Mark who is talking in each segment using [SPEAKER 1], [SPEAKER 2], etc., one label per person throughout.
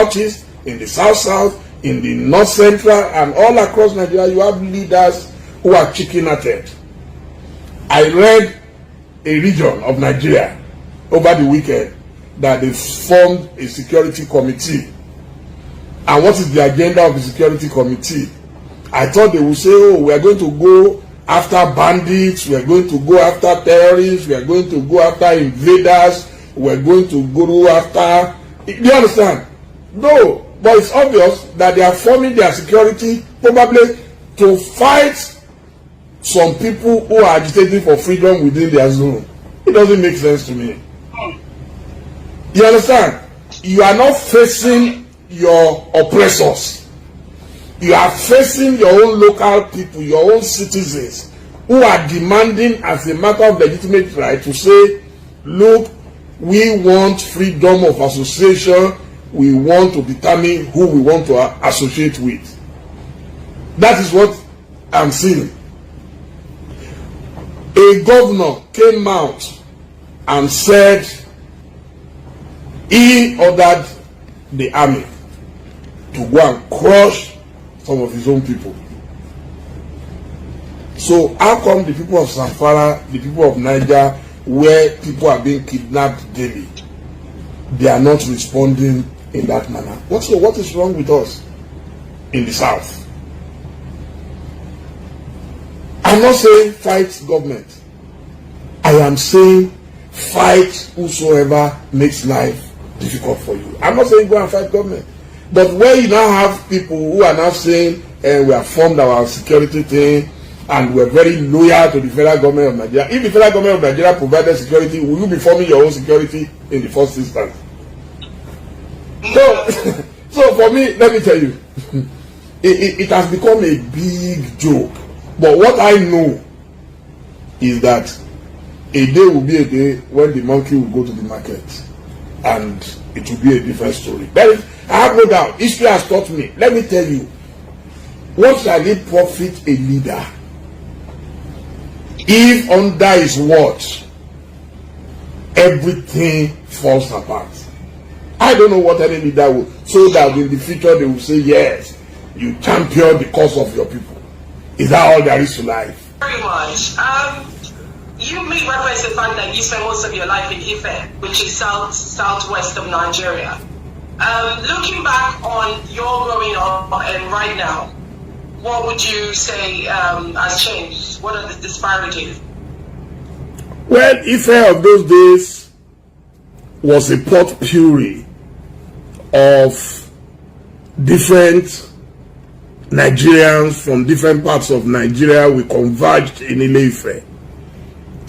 [SPEAKER 1] southeast, in the south, in the north central, and all across Nigeria, you have leaders who are chicken-hearted. I read a region of Nigeria over the weekend that they formed a security committee. And what is the agenda of the security committee? I thought they would say, oh, we are going to go after bandits, we are going to go after terrorists, we are going to go after invaders, we are going to go after... Do you understand? No, but it's obvious that they are forming their security probably to fight some people who are agitating for freedom within their zone. It doesn't make sense to me. You understand? You are not facing your oppressors. You are facing your own local people, your own citizens, who are demanding as a matter of legitimate right to say, look, we want freedom of association, we want to determine who we want to associate with. That is what I'm seeing. A governor came out and said he ordered the army to go and crush some of his own people. So how come the people of Zamfara, the people of Niger, where people are being kidnapped daily, they are not responding in that manner? What is wrong with us in the south? I'm not saying fight government. I am saying fight whosoever makes life difficult for you. I'm not saying go and fight government. But where you now have people who are now saying we have formed our security thing and we're very loyal to the federal government of Nigeria. If the federal government of Nigeria provided security, will you be forming your own security in the first instance? So for me, let me tell you, it has become a big joke. But what I know is that a day will be a day when the monkey will go to the market and it will be a different story. But I have no doubt, history has taught me. Let me tell you, what shall it profit a leader if under his watch everything falls apart? I don't know what any leader will, so that in the future they will say, yes, you champion the cause of your people. Is that all there is to life?
[SPEAKER 2] Very much. You made reference to the fact that you spent most of your life in Ife, which is southwest of Nigeria. Looking back on your growing up and right now, what would you say has changed? What are the disparities?
[SPEAKER 1] Well, Ife of those days was a potpourri of different Nigerians from different parts of Nigeria. We converged in Ile-Ife.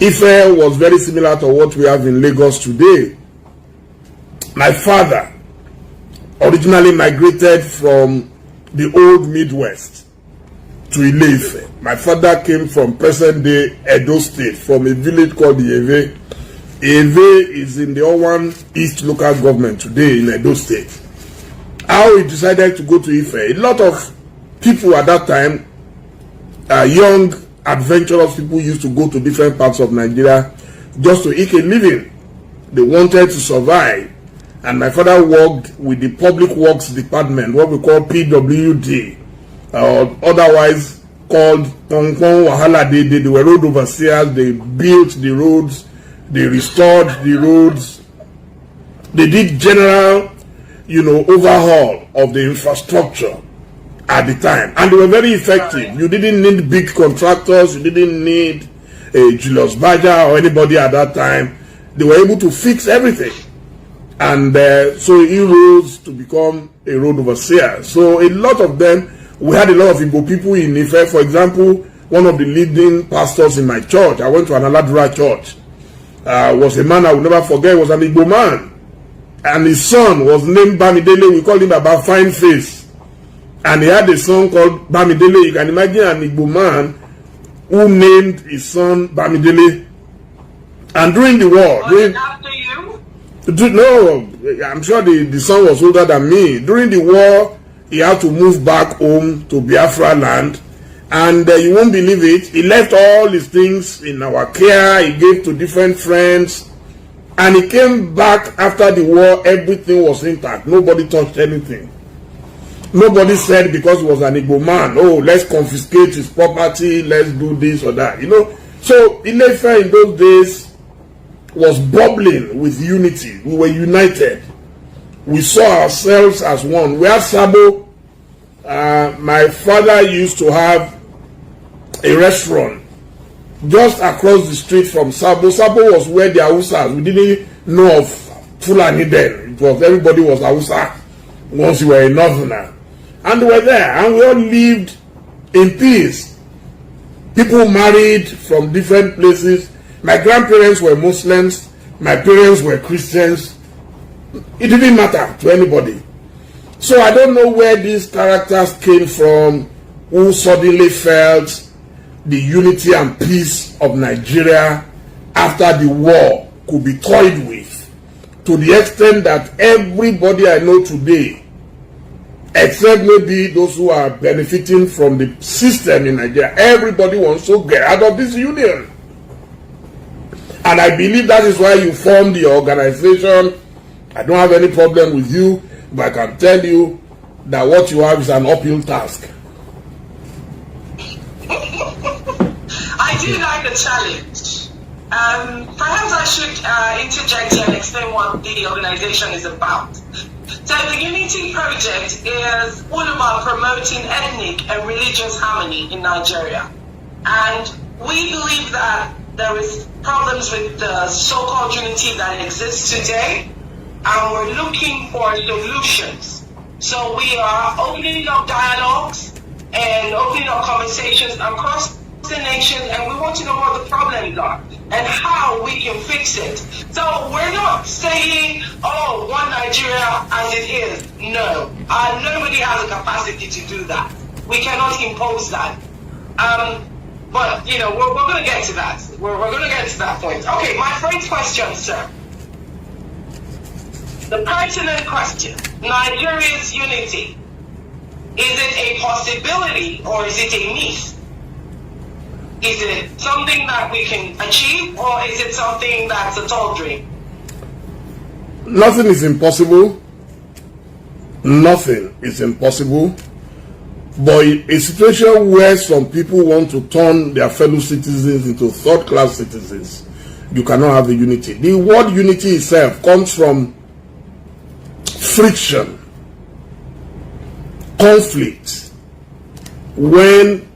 [SPEAKER 1] Ife was very similar to what we have in Lagos today. My father originally migrated from the old Midwest to Ile-Ife. My father came from present-day Edo State, from a village called Iyeve. Iyeve is in the Owan East local government today in Edo State. How he decided to go to Ife, a lot of people at that time, young, adventurous people, used to go to different parts of Nigeria just to eke a living. They wanted to survive. And my father worked with the Public Works Department, what we call PWD, otherwise called Pongpong Wahala. They were road overseers. They built the roads. They restored the roads. They did general, overhaul of the infrastructure at the time, and they were very effective. You didn't need big contractors. You didn't need Julius Baja or anybody at that time. They were able to fix everything, and so he rose to become a road overseer. So a lot of them, we had a lot of Igbo people in Ife. For example, one of the leading pastors in my church, I went to an Aladura church, was a man I will never forget. Was an Igbo man, and his son was named Bamidele. We called him Baba Fine Face. And he had a son called Bamidele. You can imagine an Igbo man who named his son Bamidele. And during the war...
[SPEAKER 2] After you?
[SPEAKER 1] No, I'm sure the son was older than me. During the war, he had to move back home to Biafra land. And you won't believe it, he left all his things in our care. He gave to different friends. And he came back after the war, everything was intact. Nobody touched anything. Nobody said because he was an Igbo man, oh, let's confiscate his property, let's do this or that. You know, so Ile-Ife in those days was bubbling with unity. We were united. We saw ourselves as one. We had Sabo. My father used to have a restaurant just across the street from Sabo. Sabo was where the Hausas, we didn't know of Fulani then. It was, everybody was Hausa once you were a northerner. And we were there, and we all lived in peace. People married from different places. My grandparents were Muslims. My parents were Christians. It didn't matter to anybody. So I don't know where these characters came from who suddenly felt the unity and peace of Nigeria after the war could be toyed with, to the extent that everybody I know today, except maybe those who are benefiting from the system in Nigeria, everybody wants to get out of this union. And I believe that is why you formed the organization. I don't have any problem with you, but I can tell you that what you have is an uphill task.
[SPEAKER 2] I do like the challenge. Perhaps I should interject here and explain what the organization is about. So the Unity Project is all about promoting ethnic and religious harmony in Nigeria. And we believe that there is problems with the so-called unity that exists today, and we're looking for solutions. So we are opening up dialogues and opening up conversations across the nation, and we want to know what the problems are and how we can fix it. So we're not saying, oh, one Nigeria as it is. No, nobody has a capacity to do that. We cannot impose that. But you know, we're going to get to that. We're going to get to that point. Okay, my first question, sir. The pertinent question: Nigeria's unity. Is it a possibility or is it a myth? Is it something that we can achieve, or is it something that's a tall dream?
[SPEAKER 1] Nothing is impossible. Nothing is impossible. But a situation where some people want to turn their fellow citizens into third-class citizens, you cannot have a unity. The word unity itself comes from friction, conflict. When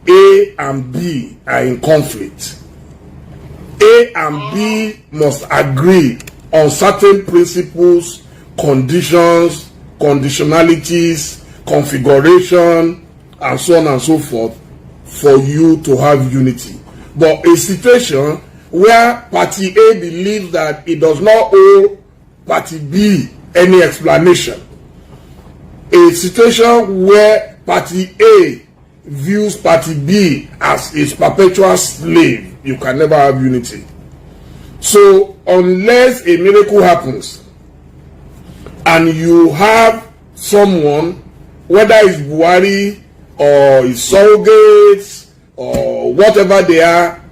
[SPEAKER 1] A and B are in conflict, A and B must agree on certain principles, conditions, conditionalities, configuration, and so on and so forth for you to have unity. But a situation where party A believes that it does not owe party B any explanation, a situation where party A views party B as its perpetual slave, you can never have unity. So unless a miracle happens and you have someone, whether it's Buhari or his surrogates or whatever they are,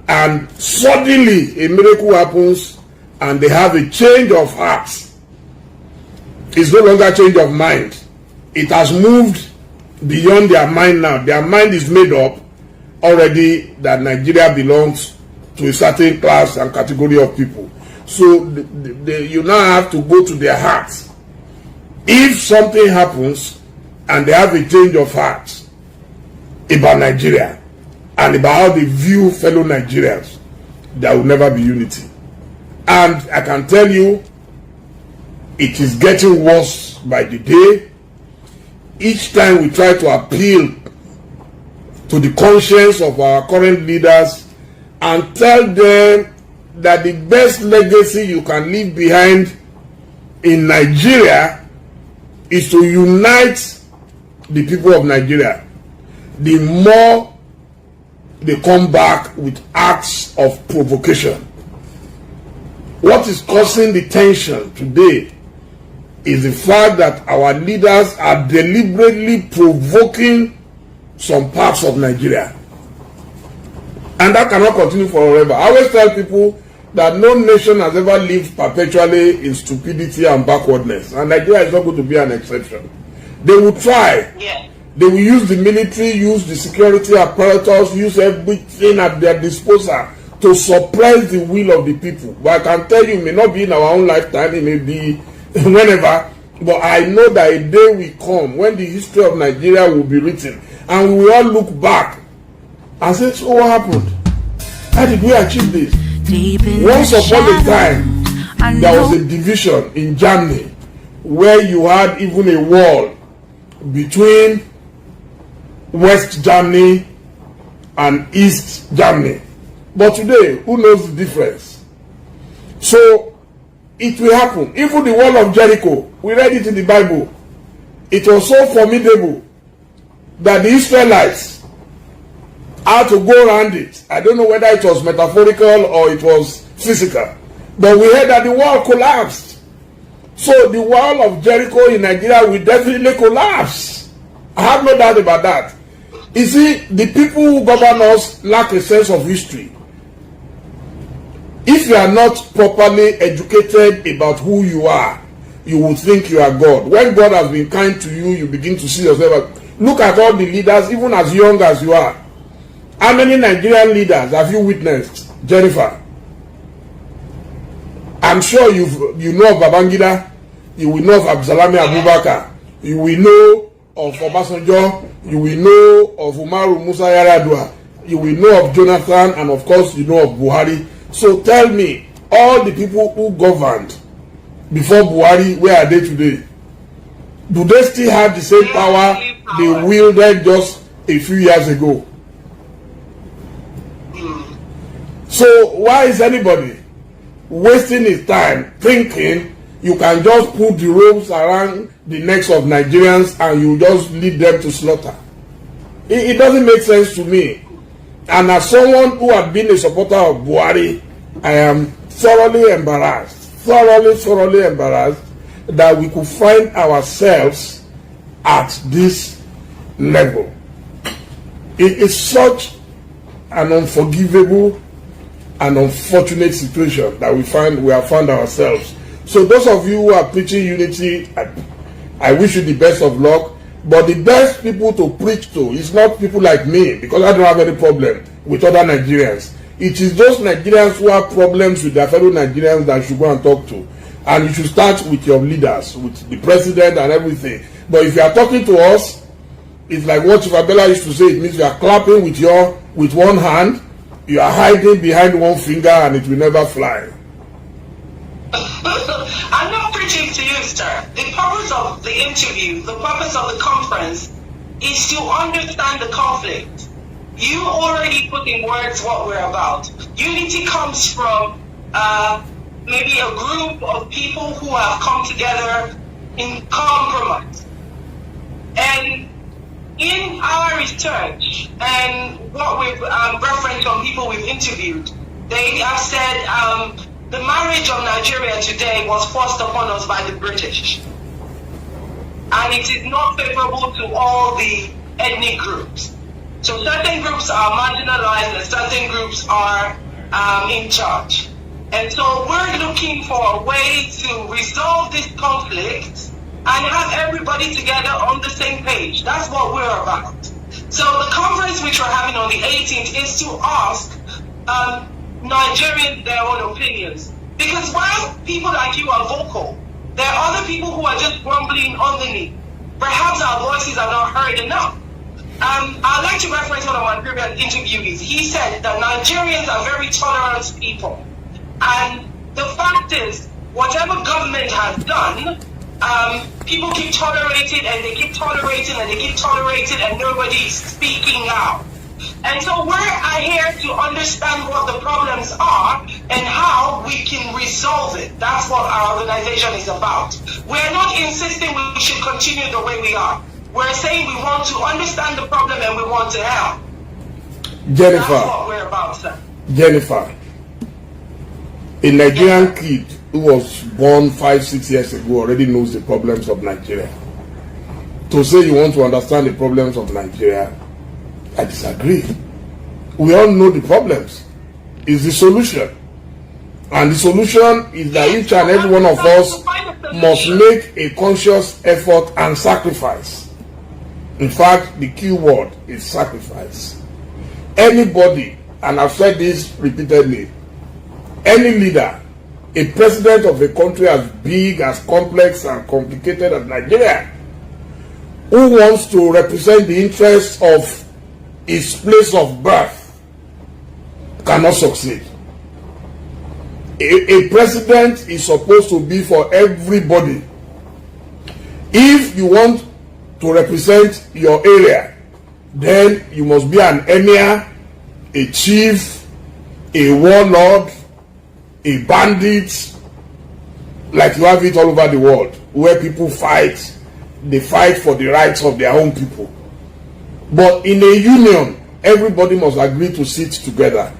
[SPEAKER 1] and suddenly a miracle happens and they have a change of heart, it's no longer change of mind. It has moved beyond their mind now. Their mind is made up already that Nigeria belongs to a certain class and category of people. So you now have to go to their hearts. If something happens and they have a change of heart about Nigeria and about how they view fellow Nigerians, there will never be unity. And I can tell you, it is getting worse by the day. Each time we try to appeal to the conscience of our current leaders and tell them that the best legacy you can leave behind in Nigeria is to unite the people of Nigeria, the more they come back with acts of provocation. What is causing the tension today is the fact that our leaders are deliberately provoking some parts of Nigeria. And that cannot continue forever. I always tell people, that no nation has ever lived perpetually in stupidity and backwardness, and Nigeria is not going to be an exception. They will try.
[SPEAKER 2] Yeah.
[SPEAKER 1] They will use the military, use the security apparatus, use everything at their disposal to suppress the will of the people. But I can tell you, it may not be in our own lifetime, it may be whenever, but I know that a day will come when the history of Nigeria will be written, and we will all look back and say, so what happened? How did we achieve this? Once upon a time, there was a division in Germany where you had even a wall between West Germany and East Germany. But today, who knows the difference? So, it will happen. Even the wall of Jericho, we read it in the Bible. It was so formidable that the Israelites had to go around it. I don't know whether it was metaphorical or it was physical. But we heard that the wall collapsed. So the wall of Jericho in Nigeria will definitely collapse. I have no doubt about that. You see, the people who govern us lack a sense of history. If you are not properly educated about who you are, you will think you are God. When God has been kind to you, you begin to see yourself. Look at all the leaders, even as young as you are. How many Nigerian leaders have you witnessed, Jennifer? I'm sure you know of Babangida, you will know of Absalami Abubakar, you will know of Obasanjo, you will know of Umaru Musa Yar'Adua, you will know of Jonathan, and of course you know of Buhari. So tell me, all the people who governed before Buhari, where are they today? Do they still have the same power they wielded just a few years ago? So why is anybody wasting his time thinking you can just put the ropes around the necks of Nigerians and you just lead them to slaughter? It doesn't make sense to me. And as someone who had been a supporter of Buhari, I am thoroughly embarrassed that we could find ourselves at this level. It is such an unforgivable and unfortunate situation that we have found ourselves. So those of you who are preaching unity, I wish you the best of luck. But the best people to preach to is not people like me, because I don't have any problem with other Nigerians. It is those Nigerians who have problems with their fellow Nigerians that should go and talk to. And you should start with your leaders, with the president and everything. But if you are talking to us, it's like what Fabella used to say. It means you are clapping with one hand, you are hiding behind one finger, and it will never fly.
[SPEAKER 2] I'm not preaching to you, sir. The purpose of the interview, the purpose of the conference, is to understand the conflict. You already put in words what we're about. Unity comes from maybe a group of people who have come together in compromise. And in our research and what we've referenced on people we've interviewed, they have said the marriage of Nigeria today was forced upon us by the British. And it is not favorable to all the ethnic groups. So certain groups are marginalized and certain groups are in charge. And so we're looking for a way to resolve this conflict and have everybody together on the same page. That's what we're about. So the conference which we're having on the 18th is to ask Nigerians their own opinions. Because while people like you are vocal, there are other people who are just grumbling underneath. Perhaps our voices are not heard enough. I'd like to reference one of my previous interviewees. He said that Nigerians are very tolerant people. And the fact is, whatever government has done, people keep tolerating and they keep tolerating and they keep tolerating and nobody's speaking out. And so we're here to understand what the problems are and how we can resolve it. That's what our organization is about. We're not insisting we should continue the way we are. We're saying we want to understand the problem and we want to help.
[SPEAKER 1] Jennifer.
[SPEAKER 2] That's what we're about, sir.
[SPEAKER 1] Jennifer, a Nigerian kid who was born 5-6 years ago already knows the problems of Nigeria. To say you want to understand the problems of Nigeria, I disagree. We all know the problems. It's the solution. And the solution is that each and every one of us must make a conscious effort and sacrifice. In fact, the key word is sacrifice. Anybody, and I've said this repeatedly, any leader, a president of a country as big, as complex and complicated as Nigeria, who wants to represent the interests of his place of birth, cannot succeed. A president is supposed to be for everybody. If you want to represent your area, then you must be an emir, a chief, a warlord, a bandit, like you have it all over the world, where people fight. They fight for the rights of their own people. But in a union, everybody must agree to sit together.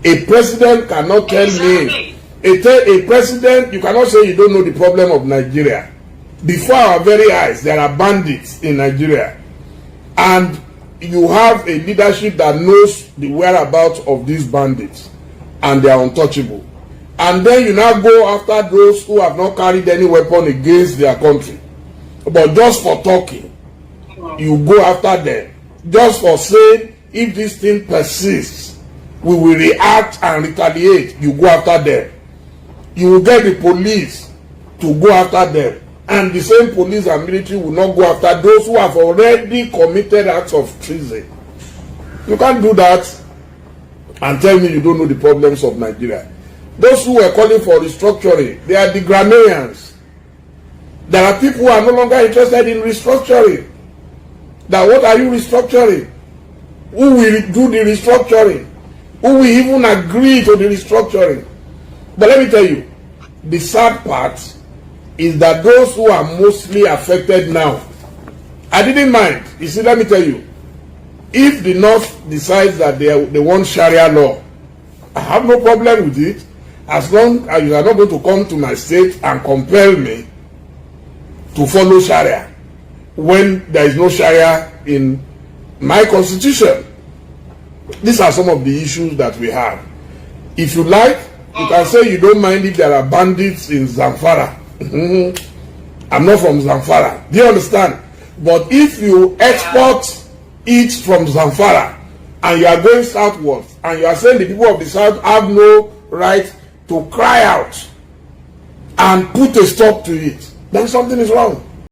[SPEAKER 1] A president cannot tell me, a president, you cannot say you don't know the problem of Nigeria. Before our very eyes, there are bandits in Nigeria. And you have a leadership that knows the whereabouts of these bandits. And they are untouchable. And then you now go after those who have not carried any weapon against their country. But just for talking, you go after them. Just for saying, if this thing persists, we will react and retaliate. You go after them. You will get the police to go after them. And the same police and military will not go after those who have already committed acts of treason. You can't do that and tell me you don't know the problems of Nigeria. Those who were calling for restructuring, they are the grammarians. There are people who are no longer interested in restructuring. That what are you restructuring? Who will do the restructuring? Who will even agree to the restructuring? But let me tell you, the sad part is that those who are mostly affected now, I didn't mind. You see, let me tell you, if the North decides that they want Sharia law, I have no problem with it, as long as you are not going to come to my state and compel me to follow Sharia when there is no Sharia in my constitution. These are some of the issues that we have. If you like, you can say you don't mind if there are bandits in Zamfara. I'm not from Zamfara. Do you understand? But if you export it from Zamfara and you are going southwards and you are saying the people of the south have no right to cry out and put a stop to it, then something is wrong.